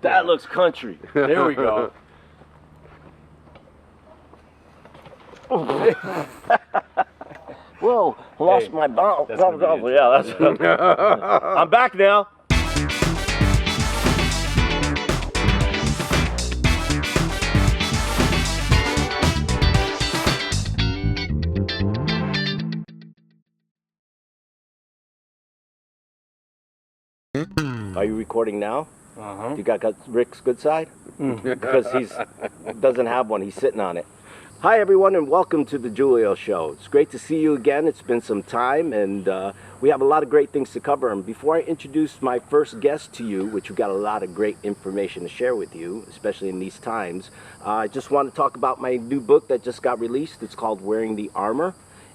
That looks country. There we go. Whoa, lost my ball. Yeah, that's I'm back now. Are you recording now? You got Rick's good side? Because he's doesn't have one. He's sitting on it. Hi everyone, and welcome to the Giulio Show. It's great to see you again. It's been some time, and we have a lot of great things to cover. And before I introduce my first guest to you, which we've got a lot of great information to share with you, especially in these times, I just want to talk about my new book that just got released. It's called Wearing the Armor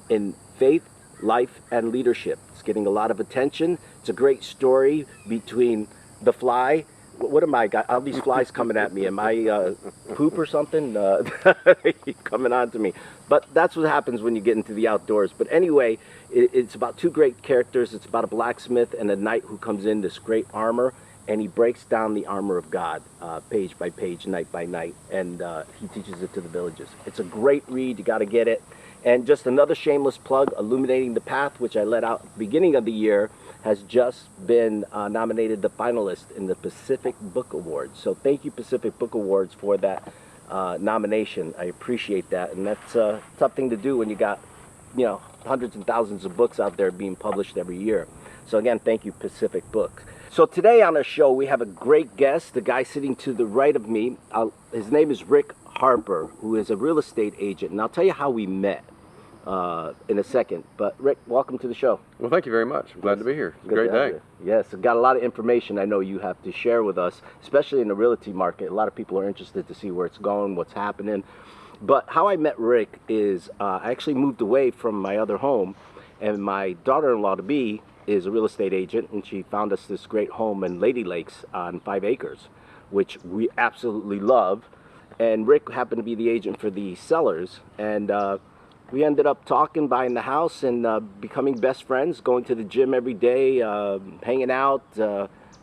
in Faith, Life, and Leadership. It's getting a lot of attention. It's a great story between the fly. What am I got? All these flies coming at me. Am I poop or something? They keep coming on to me. But that's what happens when you get into the outdoors. But anyway, it's about two great characters. It's about a blacksmith and a knight who comes in this great armor, and he breaks down the armor of God page by page, night by night, and he teaches it to the villagers. It's a great read. You got to get it. And just another shameless plug, Illuminating the Path, which I let out at the beginning of the year, has just been nominated the finalist in the Pacific Book Awards. So thank you, Pacific Book Awards, for that nomination. I appreciate that, and that's a tough thing to do when you got, you know, hundreds and thousands of books out there being published every year. So again, thank you, Pacific Books. So today on our show, we have a great guest, the guy sitting to the right of me. His name is Rick Harper, who is a real estate agent, and I'll tell you how we met in a second. But Rick, welcome to the show. Well, thank you very much. I'm glad to be here. It's a great day. Yes, I've got a lot of information I know you have to share with us, especially in the realty market. A lot of people are interested to see where it's going, what's happening. But how I met Rick is I actually moved away from my other home, and my daughter-in-law-to-be is a real estate agent, and she found us this great home in Lady Lakes on 5 acres, which we absolutely love. And Rick happened to be the agent for the sellers, and we ended up talking, buying the house, and becoming best friends, going to the gym every day, hanging out.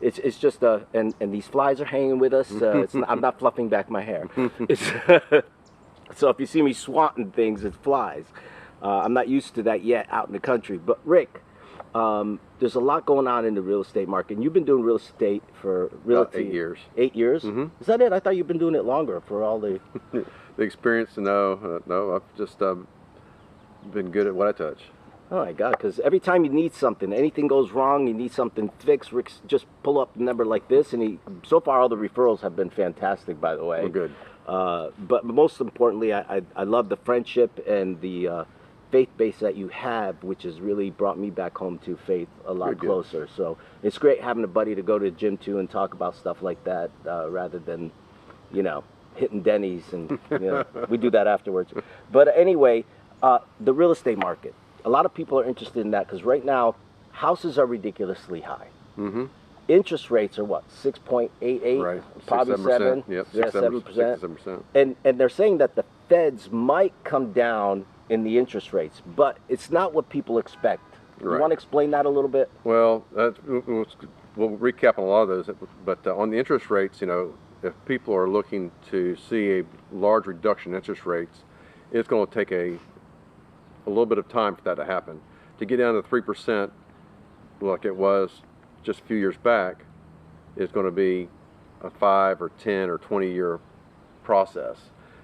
It's just and these flies are hanging with us. I'm not fluffing back my hair. So if you see me swatting things, it's flies. I'm not used to that yet out in the country. But Rick, there's a lot going on in the real estate market. And you've been doing real estate for about 8 years. 8 years? Mm-hmm. Is that it? I thought you've been doing it longer for all the... The experience, no, I've just been good at what I touch. Oh my God, because every time you need something, anything goes wrong, you need something fixed, Rick's just pull up a number like this, and so far all the referrals have been fantastic, by the way. Well, good. But most importantly, I love the friendship and the faith base that you have, which has really brought me back home to faith a lot closer. So it's great having a buddy to go to the gym to and talk about stuff like that, rather than, you know, hitting Denny's, and you know, we do that afterwards. But anyway, the real estate market. A lot of people are interested in that because right now, houses are ridiculously high. Mm-hmm. Interest rates are what, 6.88? Right. Probably 7. Yep. Yeah, 7%. And they're saying that the feds might come down in the interest rates, but it's not what people expect. Right. You want to explain that a little bit? Well, we'll recap on a lot of those, but on the interest rates, you know, if people are looking to see a large reduction in interest rates, it's going to take a little bit of time for that to happen. To get down to 3%, like it was just a few years back, is going to be a 5 or 10 or 20 year process.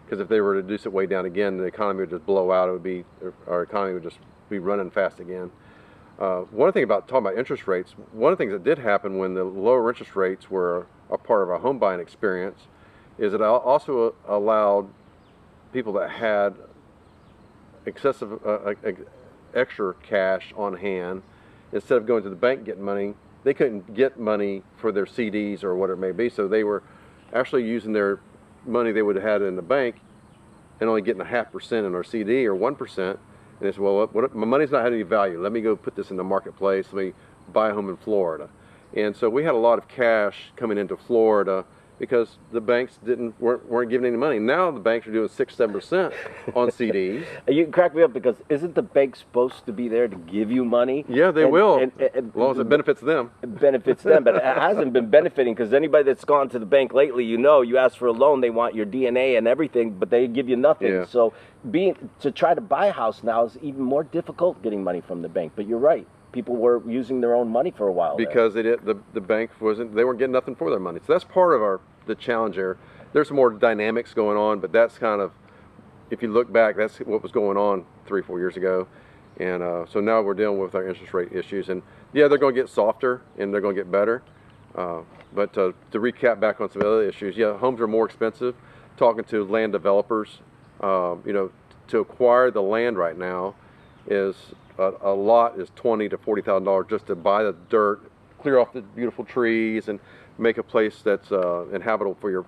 Because if they were to reduce it way down again, the economy would just blow out. Our economy would just be running fast again. One thing about talking about interest rates, one of the things that did happen when the lower interest rates were a part of our home buying experience is it also allowed people that had excessive extra cash on hand, instead of going to the bank getting money, they couldn't get money for their CDs or whatever it may be, so they were actually using their money they would have had in the bank and only getting 0.5% in their CD or 1%, and they said, well, my money's not having any value, let me go put this in the marketplace, let me buy a home in Florida. And so we had a lot of cash coming into Florida because the banks weren't giving any money. Now the banks are doing 6-7% on CDs. You crack me up because isn't the bank supposed to be there to give you money? Yeah, they will, as long as it benefits them. It benefits them, but it hasn't been benefiting because anybody that's gone to the bank lately, you ask for a loan, they want your DNA and everything, but they give you nothing. Yeah. So to try to buy a house now is even more difficult getting money from the bank. But you're right. People were using their own money for a while. Because the bank they weren't getting nothing for their money. So that's part of the challenge there. There's some more dynamics going on, but that's kind of, if you look back, that's what was going on 3-4 years ago. And so now we're dealing with our interest rate issues. And yeah, they're going to get softer and they're going to get better. But to recap back on some other issues, yeah, homes are more expensive. Talking to land developers, to acquire the land right now is a lot is $20,000 to $40,000 just to buy the dirt, clear off the beautiful trees, and make a place that's inhabitable for your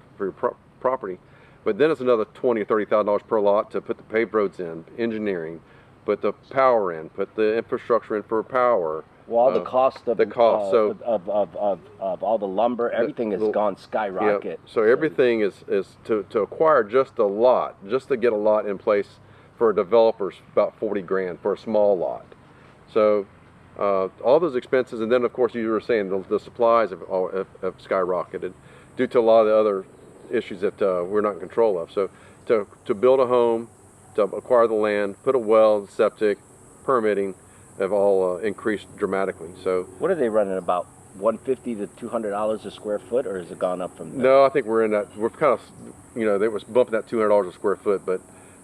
property. But then it's another $20,000 or $30,000 per lot to put the paved roads in, engineering, put the power in, put the infrastructure in for power. Well, all the cost of of all the lumber, everything has gone skyrocket. Yep. So everything is to acquire just a lot, just to get a lot in place for a developer's about $40,000 for a small lot. So all those expenses, and then of course you were saying the supplies have skyrocketed due to a lot of the other issues that we're not in control of. So to build a home, to acquire the land, put a well, septic, permitting, have all increased dramatically. So what are they running, about $150 to $200 a square foot, or has it gone up from there? No, I think we're kind of, they was bumping that $200 a square foot, but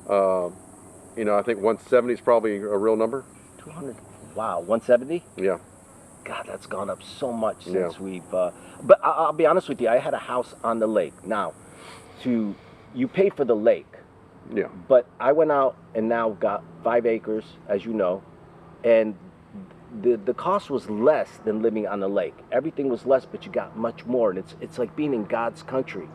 I think 170 is probably a real number. 200. Wow, 170? Yeah. God, that's gone up so much since we've. But I'll be honest with you. I had a house on the lake. Now, you pay for the lake. Yeah. But I went out and now got 5 acres, as you know, and the cost was less than living on the lake. Everything was less, but you got much more, and it's like being in God's country.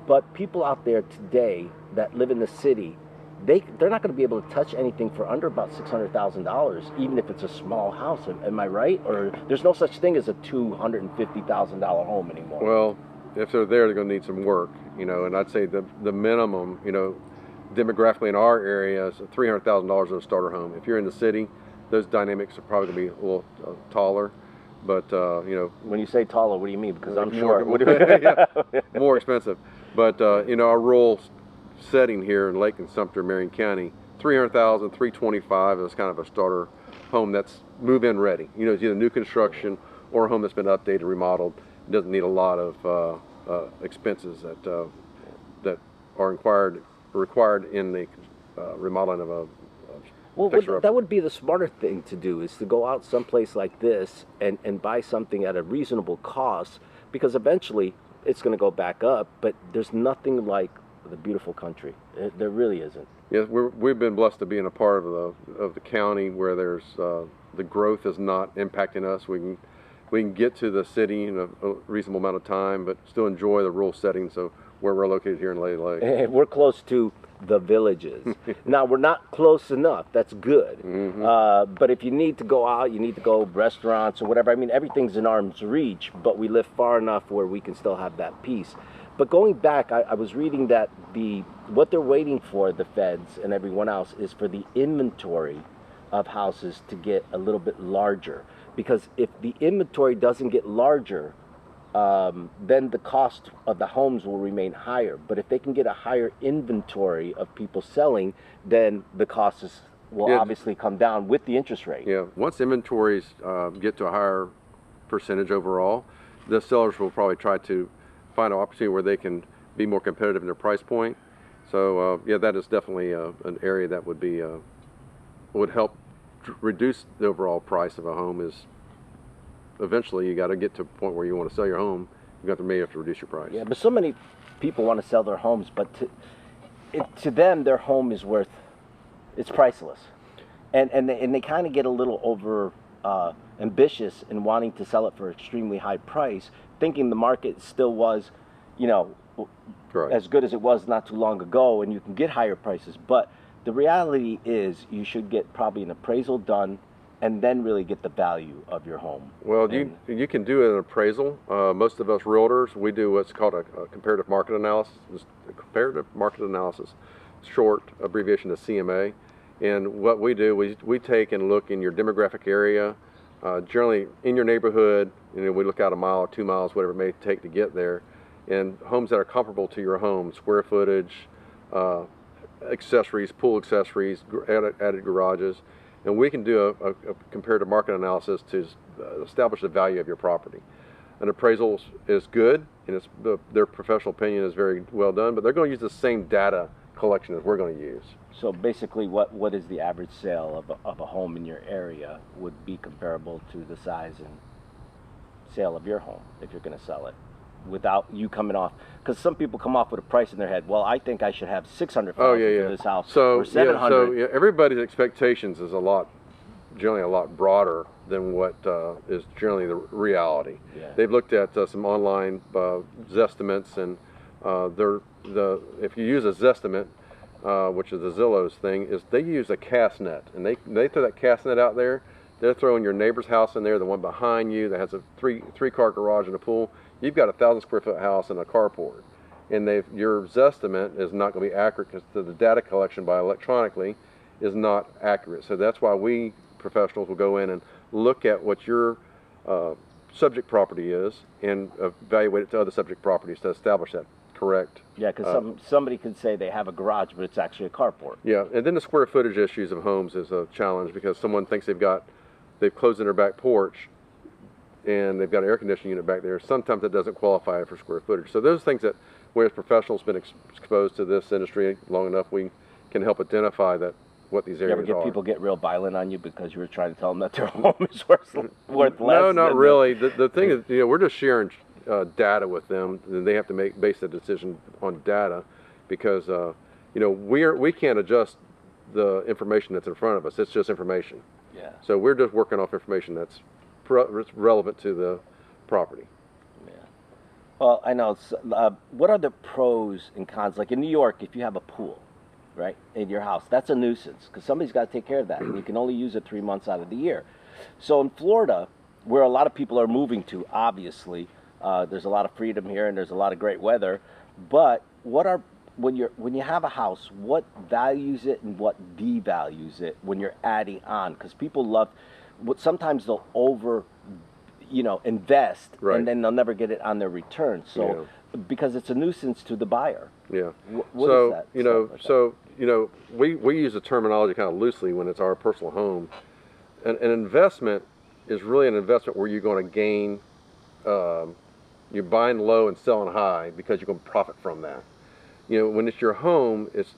But people out there today that live in the city, they're not going to be able to touch anything for under about $600,000, even if it's a small house. Am I right? Or there's no such thing as a $250,000 home anymore? Well, if they're there, they're going to need some work, and I'd say the minimum, demographically in our area is $300,000 of a starter home. If you're in the city, those dynamics are probably going to be a little taller. But, when you say taller, what do you mean? Because I'm more, more expensive. But, our rural setting here in Lake and Sumter, Marion County, $300,000, $325,000 is kind of a starter home that's move-in ready. It's either new construction or a home that's been updated, remodeled. It doesn't need a lot of expenses that are required in the remodeling of a well, that would be the smarter thing to do, is to go out someplace like this and buy something at a reasonable cost, because eventually it's going to go back up, but there's nothing like the beautiful country. There really isn't. Yes, we've been blessed to be in a part of the county where there's the growth is not impacting us. We can get to the city in a reasonable amount of time, but still enjoy the rural settings of where we're located here in Lady Lake. We're close to the villages. Now, we're not close enough. That's good. Mm-hmm. But if you need to go out, you need to go restaurants or whatever. I mean, everything's in arm's reach, but we live far enough where we can still have that peace. But going back, I was reading that what they're waiting for, the feds and everyone else, is for the inventory of houses to get a little bit larger. Because if the inventory doesn't get larger, then the cost of the homes will remain higher. But if they can get a higher inventory of people selling, then the costs will obviously come down with the interest rate. Yeah, once inventories get to a higher percentage overall, the sellers will probably try to find an opportunity where they can be more competitive in their price point. So that is definitely an area that would help reduce the overall price of a home. Is eventually you got to get to a point where you want to sell your home, you may have to reduce your price. Yeah, but so many people want to sell their homes, but to them their home is it's priceless, and they kind of get a little over ambitious in wanting to sell it for an extremely high price, thinking the market still was, right, as good as it was not too long ago, and you can get higher prices. But the reality is, you should get probably an appraisal done and then really get the value of your home? Well, you can do an appraisal. Most of us realtors, we do what's called a comparative market analysis. A comparative market analysis, short abbreviation of CMA. And what we do, we take and look in your demographic area, generally in your neighborhood. We look out a mile or 2 miles, whatever it may take to get there, and homes that are comparable to your home, square footage, accessories, pool accessories, added garages. And we can do a comparative market analysis to establish the value of your property. An appraisal is good, and their professional opinion is very well done, but they're going to use the same data collection as we're going to use. So basically, what is the average sale of a home in your area would be comparable to the size and sale of your home if you're going to sell it, without you coming off, because some people come off with a price in their head. Well, I think I should have $600,000 for this house, or $700,000. Everybody's expectations is generally a lot broader than what is generally the reality. Yeah. They've looked at some online Zestimates, and if you use a Zestimate, which is the Zillow's thing, is they use a cast net, and they throw that cast net out there. They're throwing your neighbor's house in there, the one behind you that has a three-car garage and a pool. You've got a 1,000 square foot house and a carport, and your Zestimate is not going to be accurate because the data collection by electronically is not accurate. So that's why we professionals will go in and look at what your subject property is and evaluate it to other subject properties to establish that correct. Yeah, because somebody could say they have a garage, but it's actually a carport. Yeah, and then the square footage issues of homes is a challenge because someone thinks they've closed in their back porch and they've got an air conditioning unit back there. Sometimes it doesn't qualify for square footage. So those things that, we as professionals been exposed to this industry long enough, we can help identify what these areas are. People get real violent on you because you were trying to tell them that their home is worth less? No, not really. The thing is, we're just sharing data with them, and they have to base the decision on data, because we can't adjust the information that's in front of us. It's just information. Yeah. So we're just working off information that's relevant to the property. Yeah. Well, I know. What are the pros and cons? Like in New York, if you have a pool, right, in your house, that's a nuisance because somebody's got to take care of that, and you can only use it 3 months out of the year. So in Florida, where a lot of people are moving to, obviously, there's a lot of freedom here and there's a lot of great weather. But when you have a house, what values it and what devalues it when you're adding on? Because people sometimes they'll invest, right, and then they'll never get it on their return. So because it's a nuisance to the buyer. Yeah. What is that? We use the terminology kind of loosely when it's our personal home. An investment is really an investment where you're going to gain. You're buying low and selling high because you're going to profit from that. When it's your home, it's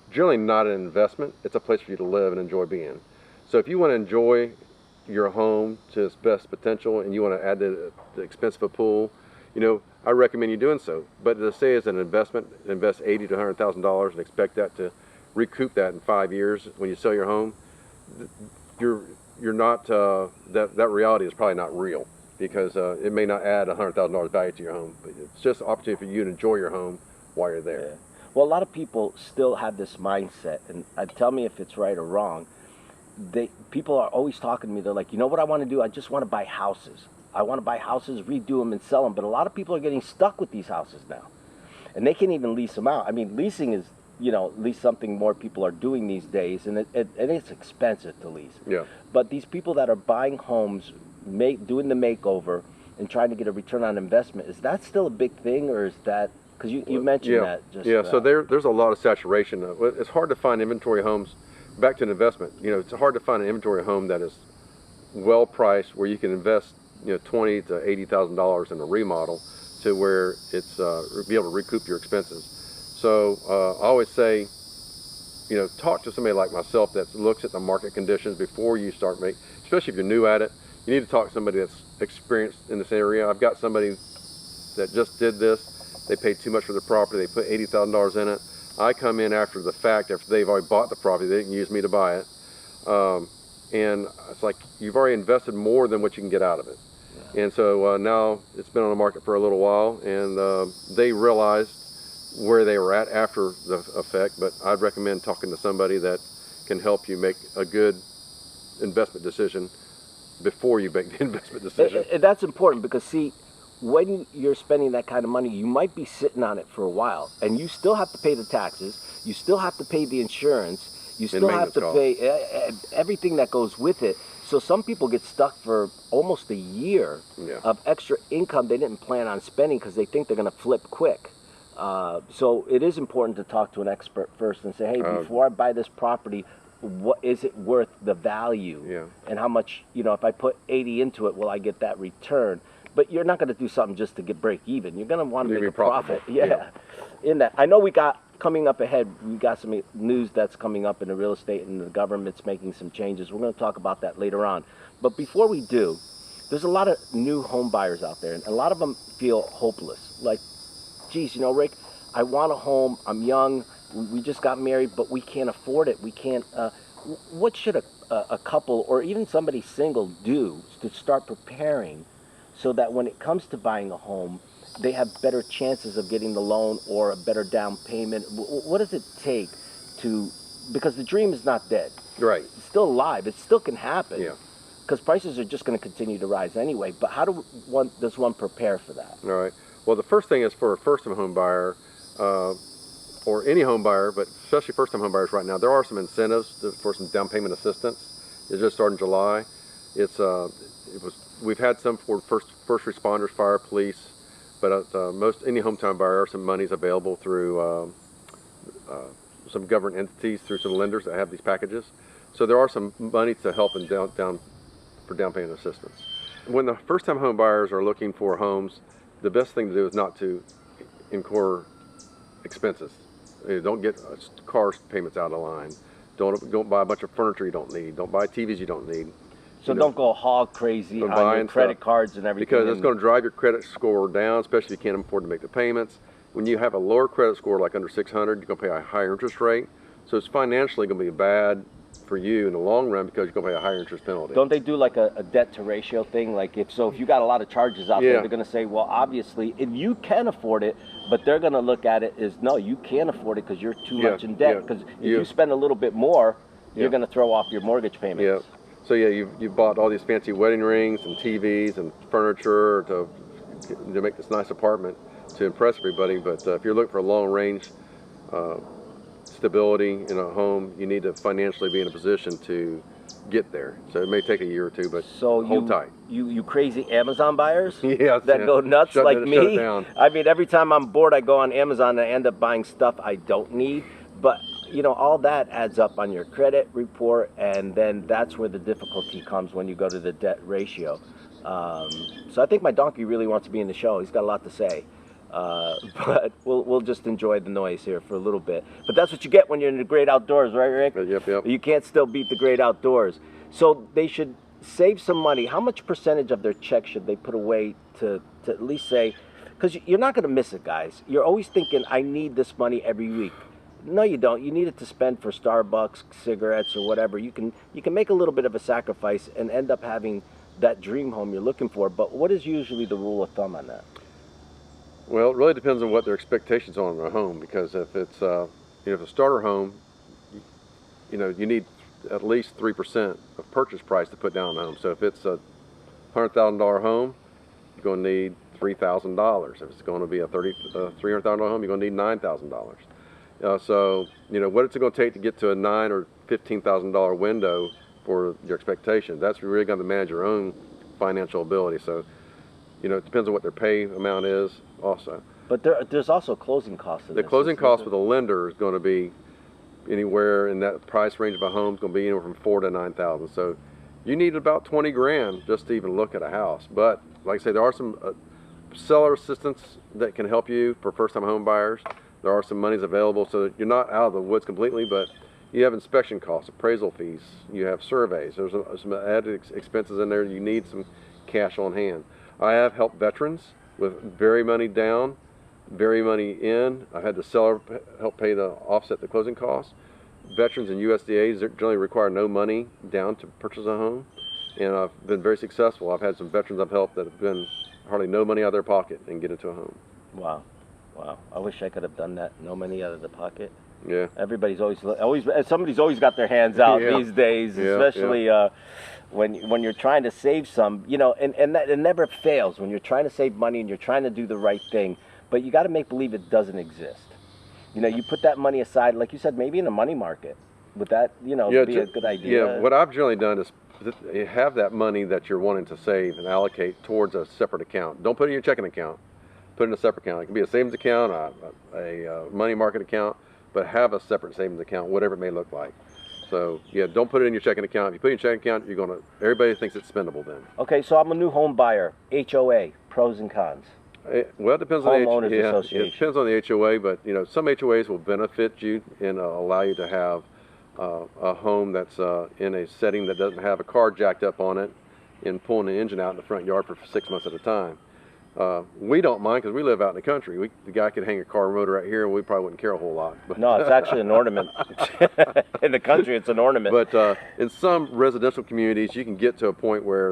generally not an investment. It's a place for you to live and enjoy being. So if you want to enjoy your home to its best potential and you want to add the expense of a pool, I recommend you doing so. But to say it's an investment, invest $80,000 to $100,000 and expect that to recoup that in 5 years when you sell your home, you're not. That reality is probably not real, because it may not add $100,000 value to your home. But it's just an opportunity for you to enjoy your home while you're there. Yeah. Well, a lot of people still have this mindset, and tell me if it's right or wrong. People are always talking to me. They're like, you know what I want to do? I just want to buy houses. I want to buy houses, redo them, and sell them. But a lot of people are getting stuck with these houses now, and they can't even lease them out. I mean, leasing is, at least something more people are doing these days, and it's expensive to lease. Yeah. But these people that are buying homes, doing the makeover, and trying to get a return on investment, is that still a big thing, or is that, because you mentioned that? So there's a lot of saturation. It's hard to find inventory homes. Back to an investment, it's hard to find an inventory home that is well priced, where you can invest $20,000 to $80,000 in a remodel to where it's be able to recoup your expenses. So I always say, talk to somebody like myself that looks at the market conditions before you start especially if you're new at it. You need to talk to somebody that's experienced in this area. I've got somebody that just did this. They paid too much for the property. They put $80,000 in it. I come in after the fact, after they've already bought the property. They didn't use me to buy it. And it's like you've already invested more than what you can get out of it. Yeah. And so now it's been on the market for a little while, and they realized where they were at after the effect. But I'd recommend talking to somebody that can help you make a good investment decision before you make the investment decision. And that's important because, see, when you're spending that kind of money, you might be sitting on it for a while, and you still have to pay the taxes, you still have to pay the insurance, you still have to pay everything that goes with it. So some people get stuck for almost a year of extra income they didn't plan on spending because they think they're going to flip quick. So it is important to talk to an expert first and say, hey, before I buy this property, what is it worth, the value, and how much, you know, if I put 80 into it, will I get that return? But you're not going to do something just to get break even. You're going to want to make a profit. In that. I know we got coming up ahead, we got some news that's coming up in the real estate, and the government's making some changes. We're going to talk about that later on. But before we do, there's a lot of new home buyers out there, and a lot of them feel hopeless. Like, geez, you know, Rick, I want a home. I'm young. We just got married, but we can't afford it. We can't. What should a couple or even somebody single do to start preparing so that when it comes to buying a home, they have better chances of getting the loan or a better down payment? What does it take to, because the dream is not dead. Right. It's still alive. It still can happen. Yeah. Because prices are just going to continue to rise anyway. But how does one prepare for that? All right. Well, the first thing is for a first-time home buyer, or any home buyer, but especially first-time home buyers right now, there are some incentives for some down payment assistance. It just started in July. We've had some for first responders, fire, police, but any hometown buyer, some money's available through some government entities, through some lenders that have these packages. So there are some money to help in down payment assistance. When the first-time home buyers are looking for homes, the best thing to do is not to incur expenses. Don't get car payments out of line. Don't buy a bunch of furniture you don't need. Don't buy TVs you don't need. So don't go hog crazy on your credit cards and everything. Because it's going to drive your credit score down, especially if you can't afford to make the payments. When you have a lower credit score, like under 600, you're going to pay a higher interest rate. So it's financially going to be bad for you in the long run because you're going to pay a higher interest penalty. Don't they do like a debt to ratio thing? Like if you got a lot of charges out there, they're going to say, well, obviously, if you can afford it, but they're going to look at it as, no, you can't afford it because you're too much in debt. Because if you spend a little bit more, you're going to throw off your mortgage payments. So you bought all these fancy wedding rings and TVs and furniture to make this nice apartment to impress everybody. But if you're looking for a long range stability in a home, you need to financially be in a position to get there. So it may take a year or two, but hold tight. You crazy Amazon buyers that go nuts like me. Shut it down. I mean, every time I'm bored, I go on Amazon and I end up buying stuff I don't need. But you know, all that adds up on your credit report, and then that's where the difficulty comes when you go to the debt ratio. So I think my donkey really wants to be in the show. He's got a lot to say. But we'll just enjoy the noise here for a little bit. But that's what you get when you're in the great outdoors, right, Rick? Yep. You can't still beat the great outdoors. So they should save some money. How much percentage of their check should they put away to at least say, because you're not going to miss it, guys. You're always thinking, I need this money every week. No, you don't. You need it to spend for Starbucks, cigarettes, or whatever. You can make a little bit of a sacrifice and end up having that dream home you're looking for. But what is usually the rule of thumb on that? Well, it really depends on what their expectations are on their home. Because if it's if a starter home, you need at least 3% of purchase price to put down on the home. So if it's a $100,000 home, you're going to need $3,000. If it's going to be a $300,000 home, you're going to need $9,000. So, what it's going to take to get to a $9,000 or $15,000 window for your expectation, that's really going to manage your own financial ability. So, it depends on what their pay amount is also. But there's also closing costs. The closing cost with a lender is going to be anywhere in that price range of a home is going to be anywhere from $4,000 to $9,000. So you need about 20 grand just to even look at a house. But like I say, there are some seller assistance that can help you for first-time home buyers. There are some monies available, so that you're not out of the woods completely, but you have inspection costs, appraisal fees, you have surveys. There's some added expenses in there. You need some cash on hand. I have helped veterans with very money down, very money in. I had the seller help pay to offset the closing costs. Veterans and USDAs generally require no money down to purchase a home, and I've been very successful. I've had some veterans I've helped that have been hardly no money out of their pocket and get into a home. Wow. Wow, I wish I could have done that. No money out of the pocket. Yeah. Everybody's somebody's always got their hands out these days, especially when you're trying to save some, you know, and that it never fails when you're trying to save money and you're trying to do the right thing, but you got to make believe it doesn't exist. You know, you put that money aside, like you said, maybe in a money market. Would that, you know, be a good idea? Yeah, what I've generally done is have that money that you're wanting to save and allocate towards a separate account. Don't put it in your checking account. Put it in a separate account. It can be a savings account, a money market account, but have a separate savings account, whatever it may look like. So yeah, don't put it in your checking account. If you put it in your checking account, everybody thinks it's spendable then. Okay, so I'm a new home buyer. HOA, pros and cons. Well, it depends on the Association. It depends on the HOA, but you know, some HOAs will benefit you and allow you to have a home that's in a setting that doesn't have a car jacked up on it and pulling the engine out in the front yard for 6 months at a time. We don't mind because we live out in the country. The guy could hang a car motor right here and we probably wouldn't care a whole lot. But no, it's actually an ornament. In the country, it's an ornament. But in some residential communities, you can get to a point where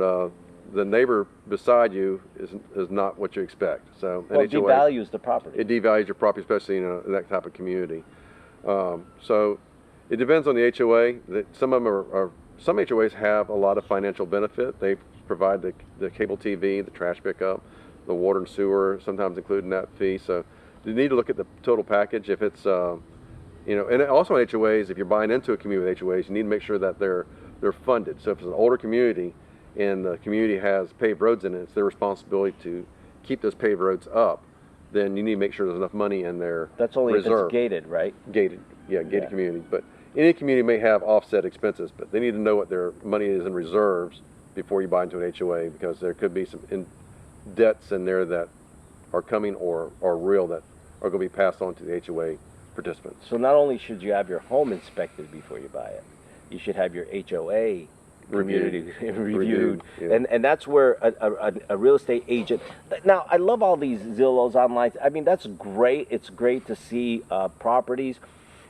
the neighbor beside you is not what you expect. So it devalues the property. It devalues your property, especially in that type of community. So it depends on the HOA. Some HOAs have a lot of financial benefit. They provide the cable TV, the trash pickup, the water and sewer, sometimes including that fee. So you need to look at the total package. If it's, you know, and also in HOAs, if you're buying into a community with HOAs, you need to make sure that they're funded. So if it's an older community and the community has paved roads in it, it's their responsibility to keep those paved roads up. Then you need to make sure there's enough money in there. That's only if it's gated, right? Gated, gated community. But any community may have offset expenses, but they need to know what their money is in reserves before you buy into an HOA, because there could be some debts in there that are coming or are real that are going to be passed on to the HOA participants. So not only should you have your home inspected before you buy it, you should have your HOA reviewed. Yeah. And that's where a real estate agent. Now, I love all these Zillows online. I mean, that's great. It's great to see properties,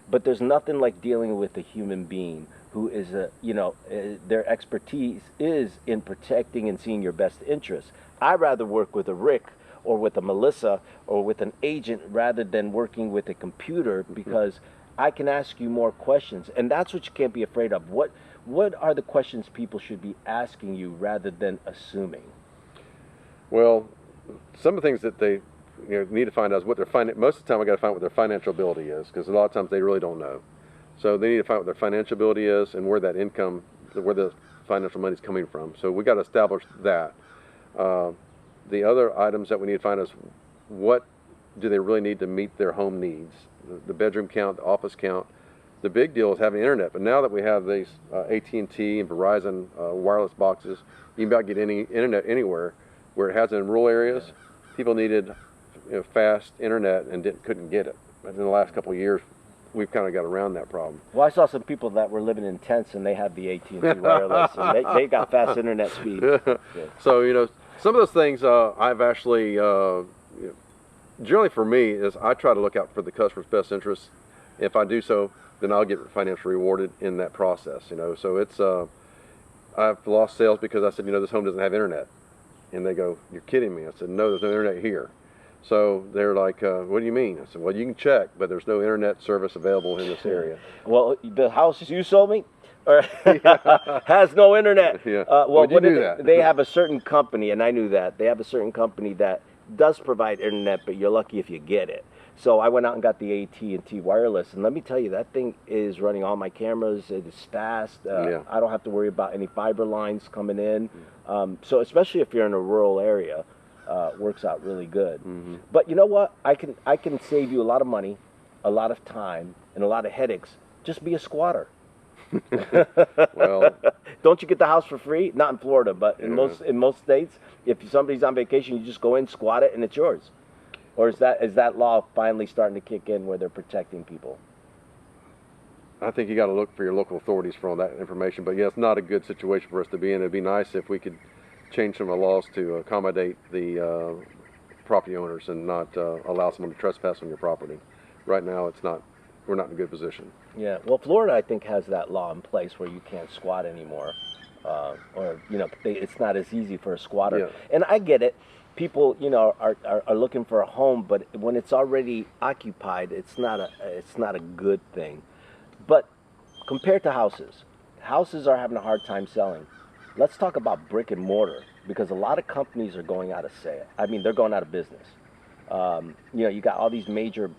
but there's nothing like dealing with a human being who is their expertise is in protecting and seeing your best interests. I'd rather work with a Rick or with a Melissa or with an agent rather than working with a computer, because I can ask you more questions, and that's what you can't be afraid of. What are the questions people should be asking you rather than assuming? Well, some of the things that they need to find out is what their most of the time I got to find out what their financial ability is, because a lot of times they really don't know. So they need to find out what their financial ability is and where that income, where the financial money is coming from. So we got to establish that. The other items that we need to find is what do they really need to meet their home needs, the bedroom count, the office count. The big deal is having internet, but now that we have these AT&T and Verizon wireless boxes, you can about get any internet anywhere. Where it has in rural areas, people needed fast internet and couldn't get it. But in the last couple of years, we've kind of got around that problem. Well, I saw some people that were living in tents and they had the AT&T wireless, and they got fast internet speed. Yeah. So some of those things I've actually generally for me is I try to look out for the customer's best interests. If I do so, then I'll get financially rewarded in that process. So it's I've lost sales because I said, this home doesn't have internet, and they go, "You're kidding me." I said, "No, there's no internet here." So they're like, "What do you mean?" I said, "Well, you can check, but there's no internet service available in this area." Well, the house you sold me has no internet. Yeah. Well, you knew that. They have a certain company, and I knew that. They have a certain company that does provide internet, but you're lucky if you get it. So I went out and got the AT&T wireless, and let me tell you, that thing is running all my cameras. It is fast. I don't have to worry about any fiber lines coming in. So especially if you're in a rural area, works out really good. Mm-hmm. But you know what? I can save you a lot of money, a lot of time, and a lot of headaches. Just be a squatter. Well, don't you get the house for free? Not in Florida, but in most states, if somebody's on vacation, you just go in, squat it, and it's yours. Or is that law finally starting to kick in where they're protecting people? I think you got to look for your local authorities for all that information. But yeah, it's not a good situation for us to be in. It'd be nice if we could change some of the laws to accommodate the property owners and not allow someone to trespass on your property. Right now, we're not in a good position. Yeah, well, Florida, I think, has that law in place where you can't squat anymore. It's not as easy for a squatter. Yeah. And I get it. people, you know, are looking for a home, but when it's already occupied, it's not a good thing. But compared to houses are having a hard time selling. Let's talk about brick and mortar, because a lot of companies are going out of sale. I mean, they're going out of business. You know, you got all these major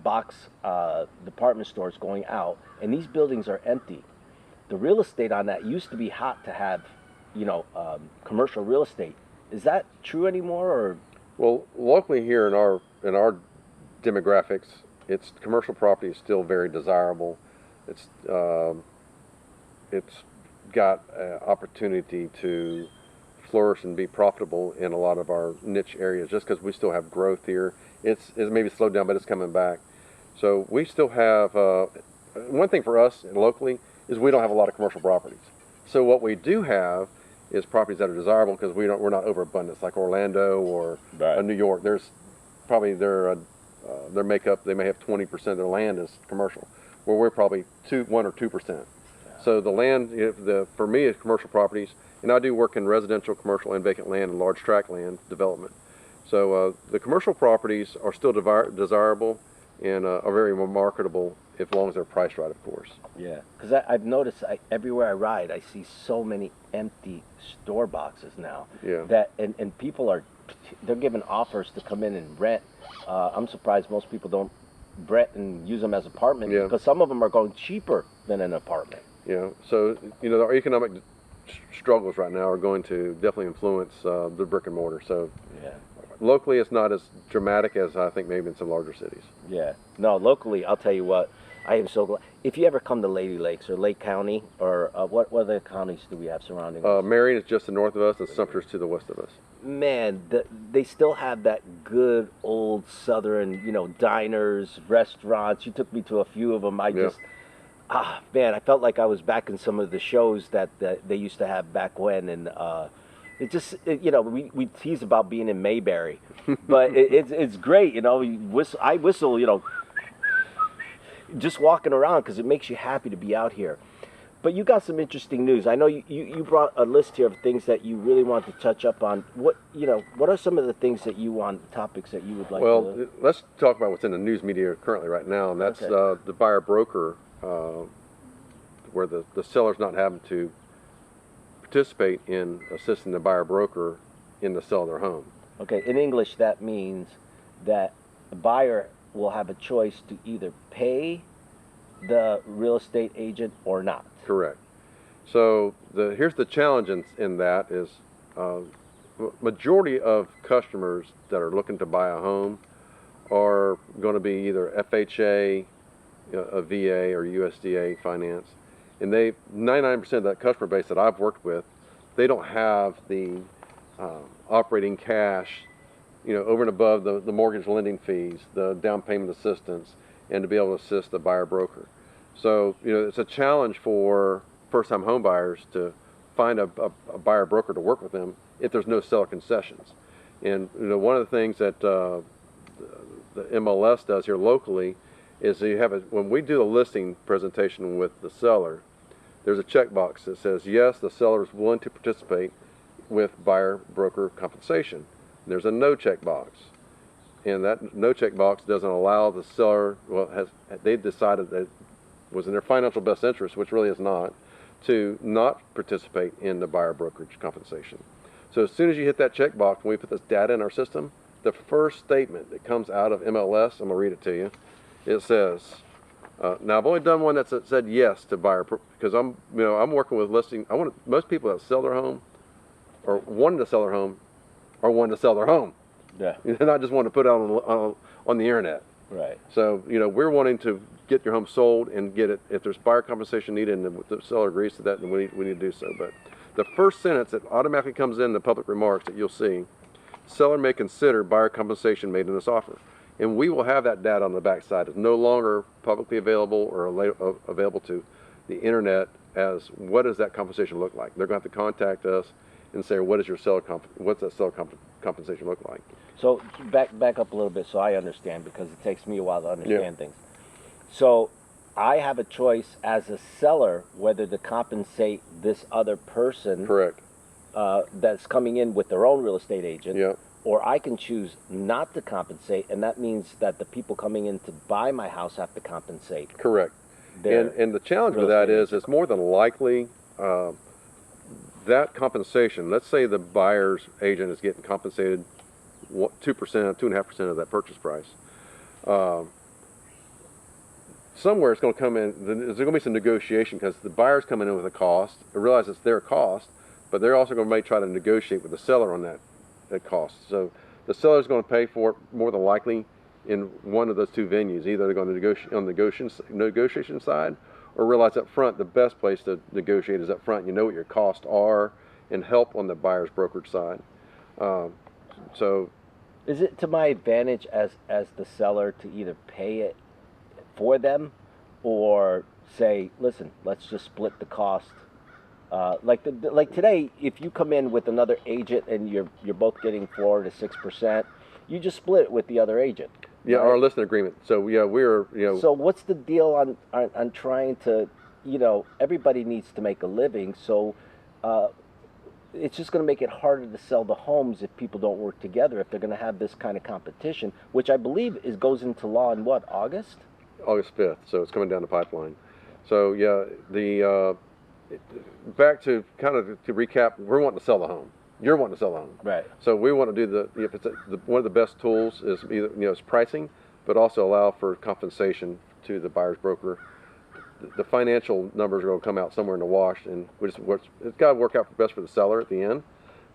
box department stores going out, and these buildings are empty. The real estate on that used to be hot to have, you know, commercial real estate. Is that true anymore, or? Well, locally here in our demographics, it's commercial property is still very desirable. It's got an opportunity to flourish and be profitable in a lot of our niche areas, just because we still have growth here. It's maybe slowed down, but it's coming back. So we still have one thing for us locally is we don't have a lot of commercial properties. So what we do have is properties that are desirable, because we're not overabundant, like Orlando or New York. There's probably their makeup, they may have 20% of their land is commercial, where we're probably 1 or 2%. So the land, for me, is commercial properties, and I do work in residential, commercial, and vacant land and large tract land development. So the commercial properties are still desirable and are very marketable, as long as they're priced right, of course. Yeah, because I've noticed everywhere I ride, I see so many empty store boxes now. Yeah. That and people they're giving offers to come in and rent. I'm surprised most people don't rent and use them as apartments, because some of them are going cheaper than an apartment. Yeah. So our economic struggles right now are going to definitely influence the brick and mortar. So locally, it's not as dramatic as I think maybe in some larger cities. Yeah. No, locally, I'll tell you what, I am so glad. If you ever come to Lady Lakes or Lake County, or what other counties do we have surrounding us? Marion is just to the north of us, and Sumter's to the west of us. Man, they still have that good old southern, diners, restaurants. You took me to a few of them. Man, I felt like I was back in some of the shows that they used to have back when, and we tease about being in Mayberry, but it's great, I whistle, just walking around, because it makes you happy to be out here. But you got some interesting news. I know you brought a list here of things that you really want to touch up on. What are some of the things that you want, topics that you would like to... Well, let's talk about what's in the news media currently right now, and that's the buyer broker, where the seller's not having to participate in assisting the buyer broker in the sale of their home. Okay, in English that means that the buyer will have a choice to either pay the real estate agent or not. Correct. So here's the challenge in that is majority of customers that are looking to buy a home are going to be either FHA, a VA, or USDA finance. And 99% of that customer base that I've worked with, they don't have the operating cash, over and above the mortgage lending fees, the down payment assistance, and to be able to assist the buyer broker. So, it's a challenge for first-time home buyers to find a buyer broker to work with them if there's no seller concessions. And, one of the things that the MLS does here locally is when we do a listing presentation with the seller, there's a checkbox that says, yes, the seller is willing to participate with buyer broker compensation. And there's a no checkbox. And that no checkbox doesn't allow the seller, they've decided that it was in their financial best interest, which really is not, to not participate in the buyer brokerage compensation. So as soon as you hit that checkbox, when we put this data in our system, the first statement that comes out of MLS, I'm going to read it to you. It says, now I've only done one that said yes to buyer, because I'm working with listing. Most people that sell their home, or wanting to sell their home, or wanting to sell their home. Yeah. They're not just wanting to put it on the internet. Right. So we're wanting to get your home sold and get it. If there's buyer compensation needed and the seller agrees to that, then we need to do so. But the first sentence that automatically comes in the public remarks that you'll see, seller may consider buyer compensation made in this offer. And we will have that data on the back side. It's no longer publicly available or available to the internet as what does that compensation look like. They're going to have to contact us and say, what's that seller compensation look like? So back up a little bit so I understand, because it takes me a while to understand things. So I have a choice as a seller whether to compensate this other person. Correct. That's coming in with their own real estate agent. Yeah. or I can choose not to compensate, and that means that the people coming in to buy my house have to compensate. Correct. And the challenge with that is it's more than likely that compensation, let's say the buyer's agent is getting compensated 2%, 2.5% of that purchase price. Somewhere it's going to come in, there's going to be some negotiation because the buyer's coming in with a cost. They realize it's their cost, but they're also going to try to negotiate with the seller on that cost. So the seller's going to pay for it more than likely in one of those two venues. Either they're going to negotiate on the negotiation side, or realize up front the best place to negotiate is up front. You know what your costs are, and help on the buyer's brokerage side. So, is it to my advantage as the seller to either pay it for them, or say, listen, let's just split the cost? Like today, if you come in with another agent and you're both getting 4 to 6%, you just split it with the other agent. Yeah, right? Our listing agreement. So yeah, we're So what's the deal on trying to, everybody needs to make a living, so it's just going to make it harder to sell the homes if people don't work together, if they're going to have this kind of competition, which I believe goes into law in what, August? August 5th, so it's coming down the pipeline. So yeah, back to recap, we're wanting to sell the home. You're wanting to sell the home. Right. So we want to do one of the best tools is either is pricing, but also allow for compensation to the buyer's broker. The financial numbers are going to come out somewhere in the wash, and it's got to work out best for the seller at the end.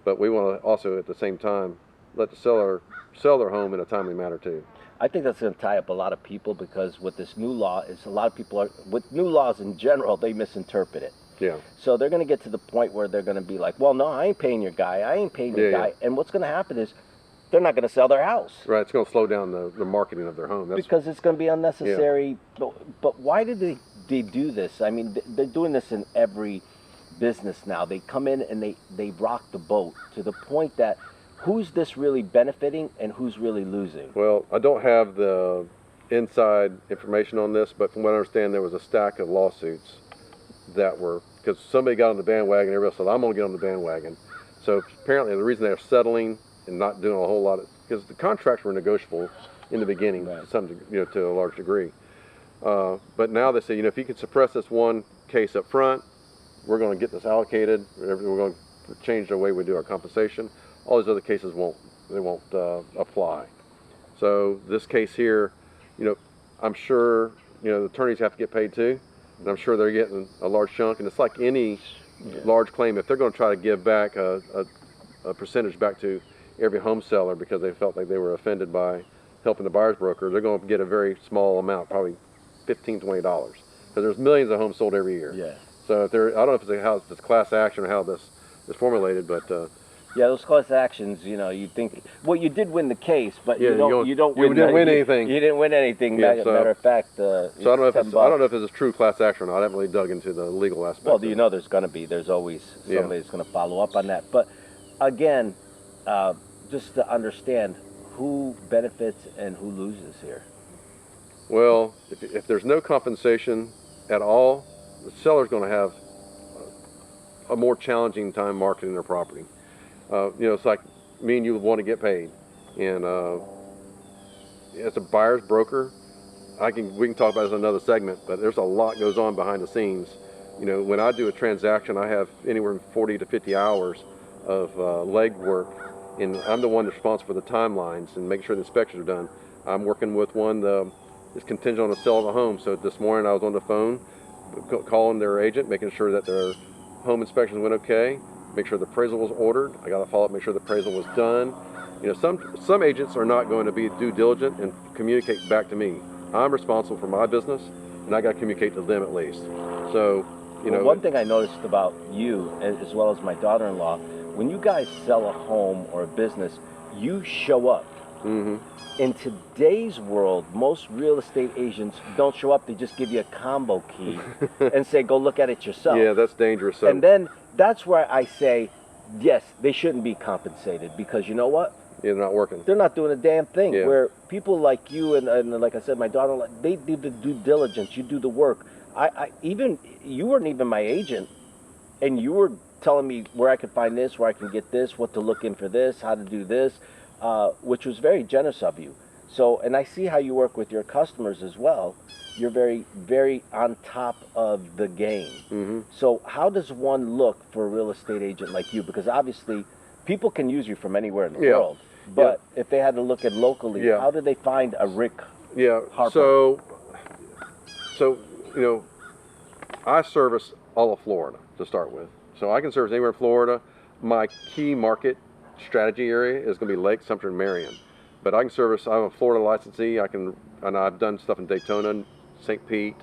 But we want to also at the same time let the seller sell their home in a timely manner too. I think that's going to tie up a lot of people, because with this new law, a lot of people with new laws in general, they misinterpret it. Yeah. So they're going to get to the point where they're going to be like, well, no, I ain't paying your guy. I ain't paying your guy. And what's going to happen is they're not going to sell their house. Right. It's going to slow down the marketing of their home. Because it's going to be unnecessary. Yeah. But why did they do this? I mean, they're doing this in every business now. They come in and they rock the boat to the point that who's this really benefiting and who's really losing? Well, I don't have the inside information on this, but from what I understand, there was a stack of lawsuits that were, because somebody got on the bandwagon, everybody said, I'm going to get on the bandwagon. So apparently the reason they're settling and not doing a whole lot, because the contracts were negotiable in the beginning, right, to a large degree. But now they say, if you can suppress this one case up front, we're going to get this allocated, we're going to change the way we do our compensation. All these other cases won't apply. So this case here, I'm sure, the attorneys have to get paid too. And I'm sure they're getting a large chunk, and it's like any large claim. If they're going to try to give back a percentage back to every home seller because they felt like they were offended by helping the buyer's broker, they're going to get a very small amount, probably $15, $20, because there's millions of homes sold every year. Yeah. So I don't know if how it's class action or how this is formulated, but yeah, those class actions, you think, well, you did win the case, but you didn't win anything. You didn't win anything. Yeah, matter of fact, so I don't know if it's a true class action or not. I haven't really dug into the legal aspect. Well, there's going to be. There's always somebody that's going to follow up on that. But again, just to understand who benefits and who loses here. Well, if there's no compensation at all, the seller's going to have a more challenging time marketing their property. It's like me and you would want to get paid, and as a buyer's broker, we can talk about this in another segment, but there's a lot goes on behind the scenes. When I do a transaction, I have anywhere from 40 to 50 hours of leg work, and I'm the one that's responsible for the timelines and making sure the inspections are done. I'm working with one that's contingent on the sale of the home. So this morning I was on the phone calling their agent, making sure that their home inspections went okay, make sure the appraisal was ordered. I got to follow up, make sure the appraisal was done. Some agents are not going to be due diligent and communicate back to me. I'm responsible for my business, and I got to communicate to them at least. So, one thing I noticed about you, as well as my daughter-in-law, when you guys sell a home or a business, you show up. Mm-hmm. In today's world, most real estate agents don't show up. They just give you a combo key and say, go look at it yourself. Yeah, that's dangerous. And then that's where I say, yes, they shouldn't be compensated, because you know what? Yeah, they're not working. They're not doing a damn thing. Yeah. Where people like you and like I said, my daughter, they do the due diligence. You do the work. Even you weren't even my agent, and you were telling me where I could find this, where I can get this, what to look in for this, how to do this. which was very generous of you. So, and I see how you work with your customers as well. You're very, very on top of the game. Mm-hmm. So how does one look for a real estate agent like you? Because obviously people can use you from anywhere in the world. But if they had to look at locally, how do they find a Rick Harper? So, you know, I service all of Florida to start with. So I can service anywhere in Florida. My key market strategy area is going to be Lake, Sumter, and Marion. But I can service, I'm a Florida licensee. And I've done stuff in Daytona, St. Pete,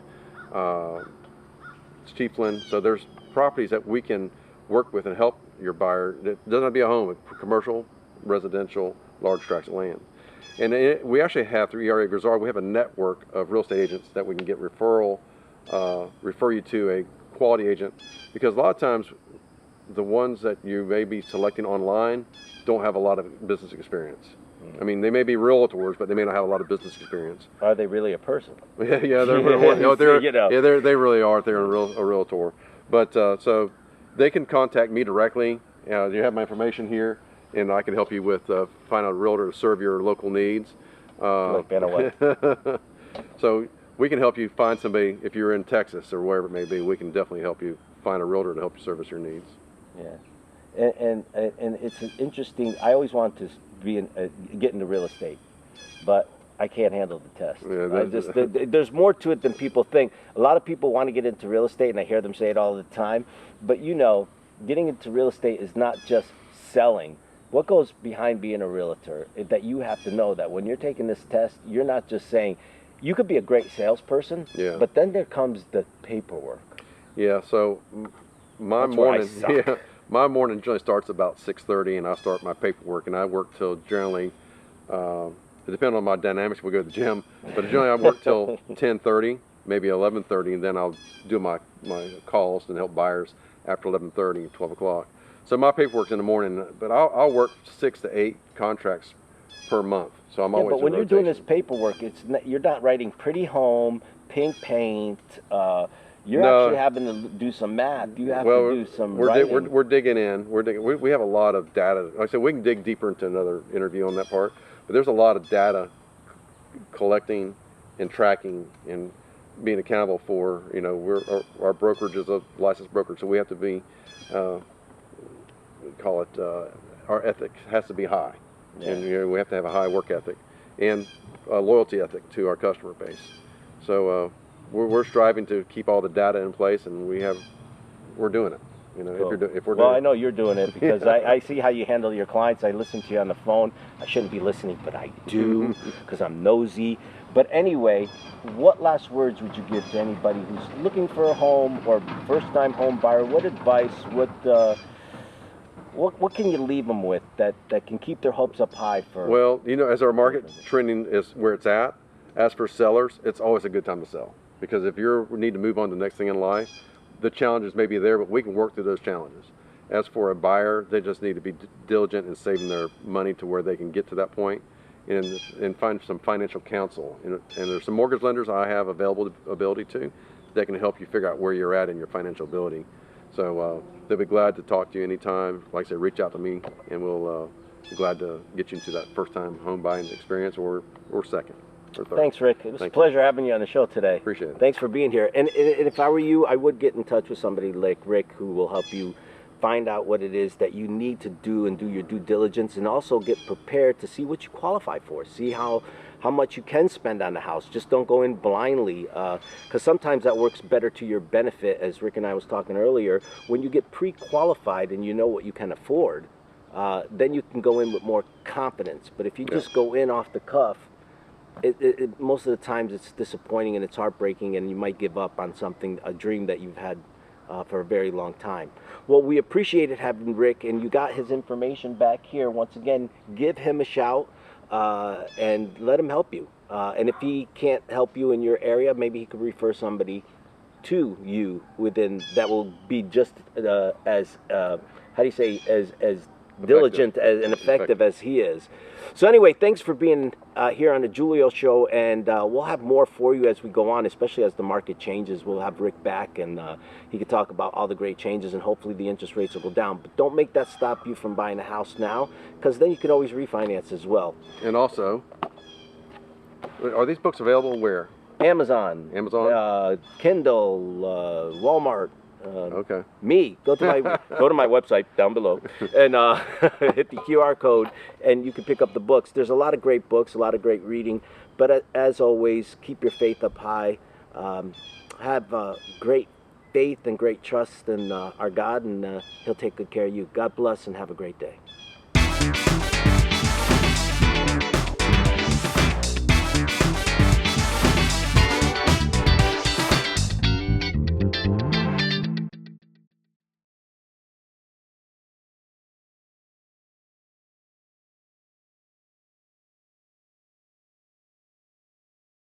Stieflin. So there's properties that we can work with and help your buyer. It doesn't have to be a home, it's commercial, residential, large tracts of land. And we actually have, through ERA Grizzard, we have a network of real estate agents that we can get refer you to a quality agent, because a lot of times the ones that you may be selecting online don't have a lot of business experience. I mean, they may be realtors, but they may not have a lot of business experience. Are they really a person? They really are. They're a realtor. But so they can contact me directly. You have my information here, and I can help you with find a realtor to serve your local needs. So we can help you find somebody. If you're in Texas or wherever it may be, we can definitely help you find a realtor to help you service your needs. Yeah, and it's interesting. I always want to get into real estate, but I can't handle the test. Yeah, there's more to it than people think. A lot of people want to get into real estate, and I hear them say it all the time. But you know, getting into real estate is not just selling. What goes behind being a realtor is that you have to know that when you're taking this test, you're not just saying, you could be a great salesperson, but then there comes the paperwork. Yeah, so my morning generally starts about 6:30, and I start my paperwork, and I work till generally, it depends on my dynamics, we go to the gym, but generally I work till 10:30, maybe 11:30, and then I'll do my calls and help buyers after 11:30, 12 o'clock. So my paperwork's in the morning, but I'll work 6 to 8 contracts per month. So I'm always. But when you're doing this paperwork, you're not writing pretty home, pink paint. You're actually having to do some math. You have to do some writing. We're digging in. We have a lot of data. Like I said, we can dig deeper into another interview on that part. But there's a lot of data collecting and tracking and being accountable for. You know, our brokerage is a licensed brokerage, so we have to be. Our ethic has to be high, and we have to have a high work ethic and a loyalty ethic to our customer base. So we're striving to keep all the data in place, and we're doing it. You know, cool. I know you're doing it because I see how you handle your clients. I listen to you on the phone. I shouldn't be listening, but I do because I'm nosy. But anyway, what last words would you give to anybody who's looking for a home or first-time home buyer? What advice? What can you leave them with that can keep their hopes up high for? Well, you know, as our market trending is where it's at, as for sellers, it's always a good time to sell. Because if you need to move on to the next thing in life, the challenges may be there, but we can work through those challenges. As for a buyer, they just need to be diligent in saving their money to where they can get to that point and find some financial counsel. And there's some mortgage lenders I have ability to that can help you figure out where you're at in your financial ability. So they'll be glad to talk to you anytime. Like I said, reach out to me, and we'll be glad to get you into that first-time home buying experience or second or third. Thanks, Rick. It was a pleasure having you on the show today. Appreciate it. Thanks for being here. And if I were you, I would get in touch with somebody like Rick who will help you find out what it is that you need to do and do your due diligence, and also get prepared to see what you qualify for. See how much you can spend on the house. Just don't go in blindly, because sometimes that works better to your benefit, as Rick and I was talking earlier. When you get pre-qualified and you know what you can afford, then you can go in with more confidence. But if you just go in off the cuff, most of the times it's disappointing and it's heartbreaking, and you might give up on something, a dream that you've had for a very long time. Well, we appreciated having Rick, and you got his information back here. Once again, give him a shout and let him help you. And if he can't help you in your area, maybe he could refer somebody to you within that will be just as diligent and effective as he is. So anyway, thanks for being here on the Giulio Show, and we'll have more for you as we go on, especially as the market changes. We'll have Rick back, and he can talk about all the great changes, and hopefully the interest rates will go down. But don't make that stop you from buying a house now, because then you can always refinance as well. And also, are these books available where? Amazon, Kindle, Walmart. Okay. Me, go to my website down below and hit the QR code, and you can pick up the books. There's a lot of great books, a lot of great reading, but as always, keep your faith up high. Have great faith and great trust in our God, and He'll take good care of you. God bless, and have a great day.